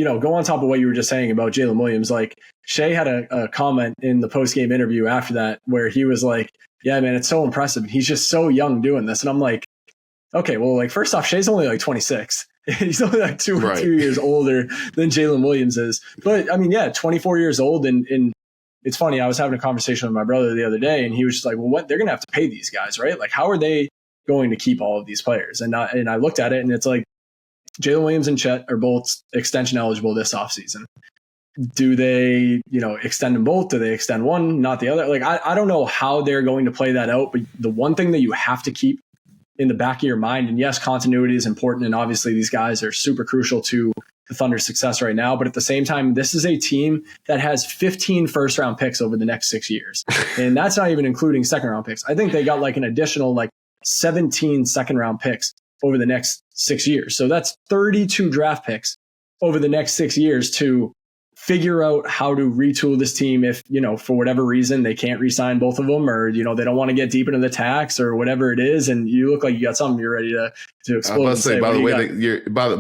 go on top of what you were just saying about Jalen Williams. Like Shea had a comment in the post-game interview after that where he was like, yeah, man, it's so impressive. He's just so young doing this. And I'm like, okay, well, like first off, Shea's only like 26. He's only like two years older than Jalen Williams is. But I mean, yeah, 24 years old. And it's funny. I was having a conversation with my brother the other day and he was just like, well, what, they're going to have to pay these guys, right? Like, how are they going to keep all of these players? And I looked at it and it's like Jalen Williams and Chet are both extension eligible this offseason. Do they, extend them both? Do they extend one, not the other? Like, I don't know how they're going to play that out. But the one thing that you have to keep in the back of your mind, and yes, continuity is important. And obviously these guys are super crucial to the Thunder's success right now. But at the same time, this is a team that has 15 first round picks over the next 6 years. And that's not even including second round picks. I think they got like an additional 17 second round picks over the next 6 years. So that's 32 draft picks over the next 6 years to figure out how to retool this team if, for whatever reason, they can't re-sign both of them or, they don't want to get deep into the tax or whatever it is. And you look like you got something you're ready to explode. I was about to say,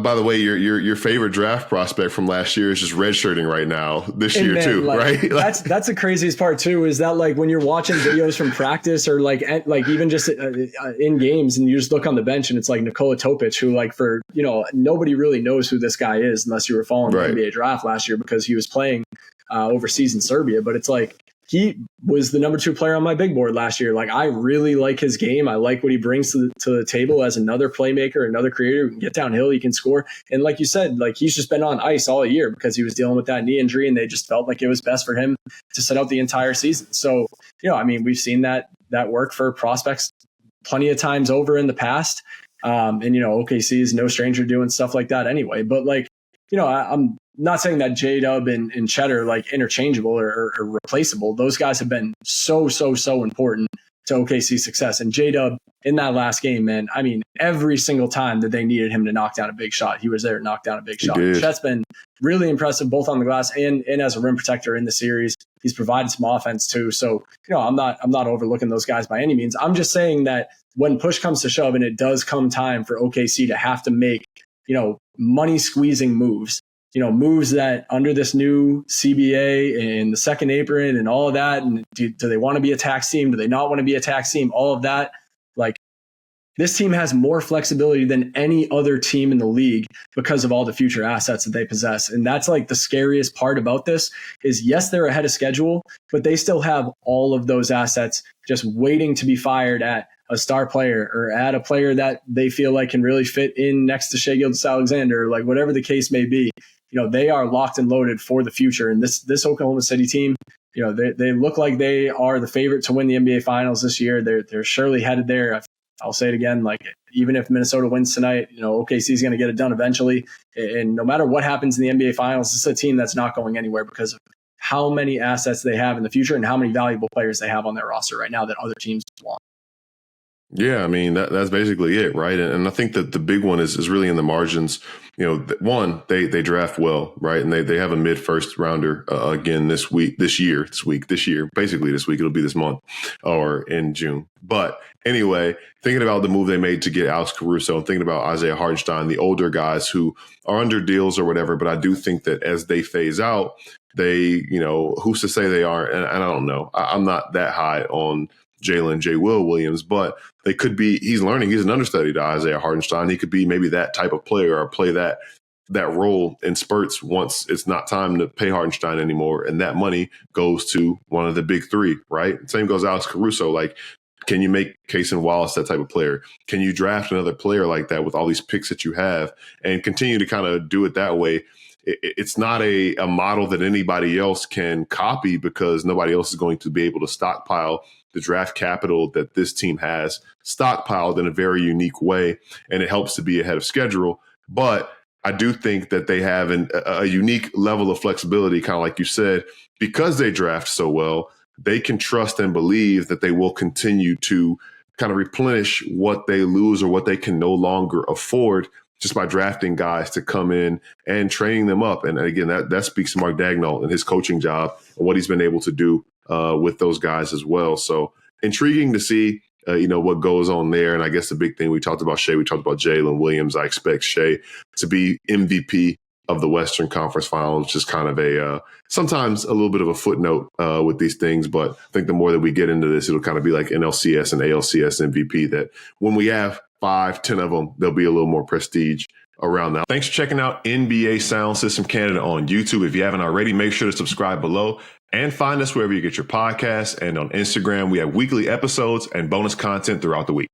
by the way, your favorite draft prospect from last year is just redshirting right now this year too, right? That's the craziest part too, is that when you're watching videos from practice or even just in games and you just look on the bench and it's like Nikola Topic, who for, nobody really knows who this guy is unless you were following the NBA draft last year because he was playing overseas in Serbia. But it's like, he was the number 2 player on my big board last year. Like, I really like his game. I like what he brings to the table as another playmaker, another creator who can get downhill, he can score. And like you said, he's just been on ice all year because he was dealing with that knee injury and they just felt like it was best for him to sit out the entire season. So, we've seen that work for prospects plenty of times over in the past. And, OKC is no stranger doing stuff like that anyway. But I'm not saying that J-Dub and Chet are interchangeable or replaceable. Those guys have been so important to OKC's success. And J-Dub in that last game, man, I mean, every single time that they needed him to knock down a big shot, he was there to knock down a big shot. Chet's been really impressive both on the glass and as a rim protector in the series. He's provided some offense too. So, I'm not overlooking those guys by any means. I'm just saying that when push comes to shove and it does come time for OKC to have to make, money squeezing moves, moves that under this new CBA and the second apron and all of that. And do they want to be a tax team? Do they not want to be a tax team? All of that. This team has more flexibility than any other team in the league because of all the future assets that they possess. And that's the scariest part about this is, yes, they're ahead of schedule, but they still have all of those assets just waiting to be fired at a star player or at a player that they feel like can really fit in next to Shai Gilgeous-Alexander, whatever the case may be. They are locked and loaded for the future. And this Oklahoma City team, they look like they are the favorite to win the NBA Finals this year. They're surely headed there. I'll say it again, even if Minnesota wins tonight, OKC is going to get it done eventually. And no matter what happens in the NBA Finals, this is a team that's not going anywhere because of how many assets they have in the future and how many valuable players they have on their roster right now that other teams want. Yeah, I mean, that's basically it, right? And I think that the big one is really in the margins. One, they draft well, right? And they have a mid-first rounder again this week. Basically this week. It'll be this month or in June. But anyway, thinking about the move they made to get Alex Caruso and thinking about Isaiah Hartenstein, the older guys who are under deals or whatever. But I do think that as they phase out, they, who's to say they aren't? And I don't know. I'm not that high on Will Williams, but they could be. He's learning. He's an understudy to Isaiah Hartenstein. He could be maybe that type of player or play that role in spurts once it's not time to pay Hartenstein anymore, and that money goes to one of the big 3. Right. Same goes Alex Caruso. Can you make Cason Wallace that type of player? Can you draft another player like that with all these picks that you have and continue to kind of do it that way? It's not a model that anybody else can copy because nobody else is going to be able to stockpile the draft capital that this team has stockpiled in a very unique way, and it helps to be ahead of schedule. But I do think that they have a unique level of flexibility, kind of like you said, because they draft so well, they can trust and believe that they will continue to kind of replenish what they lose or what they can no longer afford just by drafting guys to come in and training them up. And again, that speaks to Mark Daigneault and his coaching job and what he's been able to do with those guys as well. So intriguing to see, what goes on there. And I guess the big thing, we talked about Shai, we talked about Jalen Williams. I expect Shai to be MVP of the Western Conference Finals, just kind of a sometimes a little bit of a footnote with these things. But I think the more that we get into this, it'll kind of be like NLCS and ALCS MVP, that when we have 5-10 of them, there'll be a little more prestige around that. Thanks for checking out NBA Sound System Canada on YouTube. If you haven't already, make sure to subscribe below and find us wherever you get your podcasts. And on Instagram, we have weekly episodes and bonus content throughout the week.